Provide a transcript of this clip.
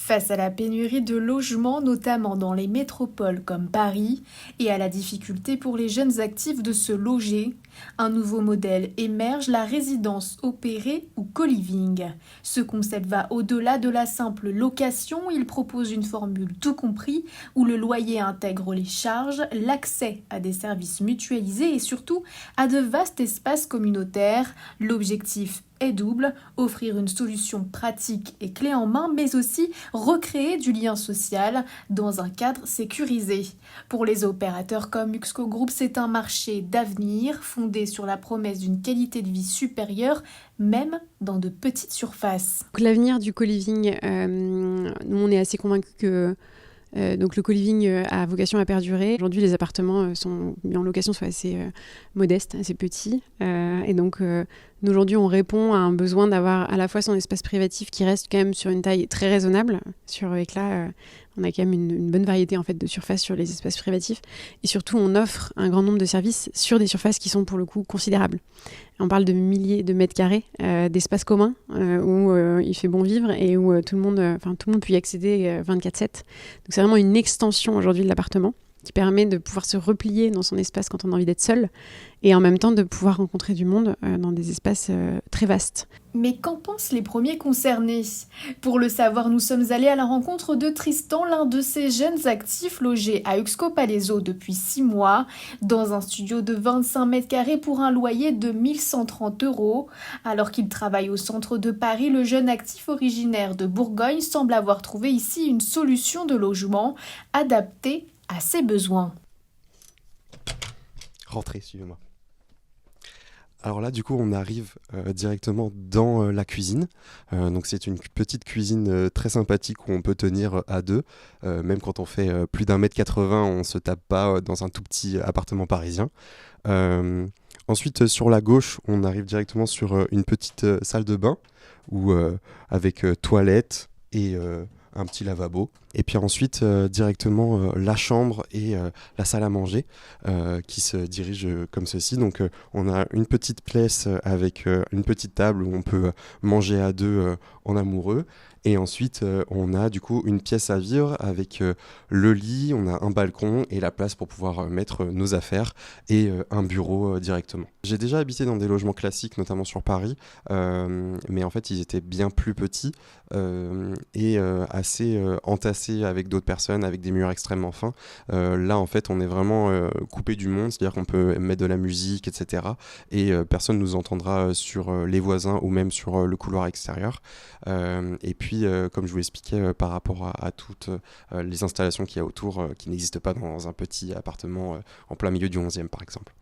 Face à la pénurie de logements, notamment dans les métropoles comme Paris, et à la difficulté pour les jeunes actifs de se loger, un nouveau modèle émerge, la résidence opérée ou co-living. Ce concept va au-delà de la simple location, il propose une formule tout compris où le loyer intègre les charges, l'accès à des services mutualisés et surtout à de vastes espaces communautaires. L'objectif est double, offrir une solution pratique et clé en main, mais aussi recréer du lien social dans un cadre sécurisé. Pour les opérateurs comme Uxco Group, c'est un marché d'avenir fondé sur la promesse d'une qualité de vie supérieure, même dans de petites surfaces. Donc, l'avenir du co-living, nous on est assez convaincus que donc le co-living a vocation à perdurer. Aujourd'hui, les appartements sont mis en location sont assez modestes, assez petits. Et donc, nous, aujourd'hui, on répond à un besoin d'avoir à la fois son espace privatif qui reste quand même sur une taille très raisonnable. Sur Eclat, on a quand même une bonne variété en fait, de surfaces sur les espaces privatifs. Et surtout, on offre un grand nombre de services sur des surfaces qui sont pour le coup considérables. On parle de milliers de mètres carrés d'espaces communs où il fait bon vivre et où tout le monde peut y accéder 24/7. Donc c'est vraiment une extension aujourd'hui de l'appartement qui permet de pouvoir se replier dans son espace quand on a envie d'être seul et en même temps de pouvoir rencontrer du monde dans des espaces très vastes. Mais qu'en pensent les premiers concernés ? Pour le savoir, nous sommes allés à la rencontre de Tristan, l'un de ces jeunes actifs logés à Uxco Palaiseau depuis 6 mois, dans un studio de 25 mètres carrés pour un loyer de 1 130 €. Alors qu'il travaille au centre de Paris, le jeune actif originaire de Bourgogne semble avoir trouvé ici une solution de logement adaptée à ses besoins. Rentrez, suivez-moi. Alors là, du coup, on arrive directement dans la cuisine. Donc c'est une petite cuisine très sympathique où on peut tenir à deux. Même quand on fait plus d'1,80 m, on se tape pas dans un tout petit appartement parisien. Ensuite, sur la gauche, on arrive directement sur une petite salle de bain où, avec toilette et un petit lavabo. Et puis ensuite, directement, la chambre et la salle à manger qui se dirigent comme ceci. Donc, on a une petite pièce avec une petite table où on peut manger à deux en amoureux. Et ensuite, on a du coup une pièce à vivre avec le lit, on a un balcon et la place pour pouvoir mettre nos affaires et un bureau directement. J'ai déjà habité dans des logements classiques, notamment sur Paris, mais en fait, ils étaient bien plus petits et assez entassés avec d'autres personnes, avec des murs extrêmement fins. Là, en fait, on est vraiment coupé du monde, c'est-à-dire qu'on peut mettre de la musique, etc. Et personne ne nous entendra sur les voisins ou même sur le couloir extérieur. Et puis, comme je vous l'expliquais, par rapport à toutes les installations qu'il y a autour, qui n'existent pas dans un petit appartement en plein milieu du 11e, par exemple.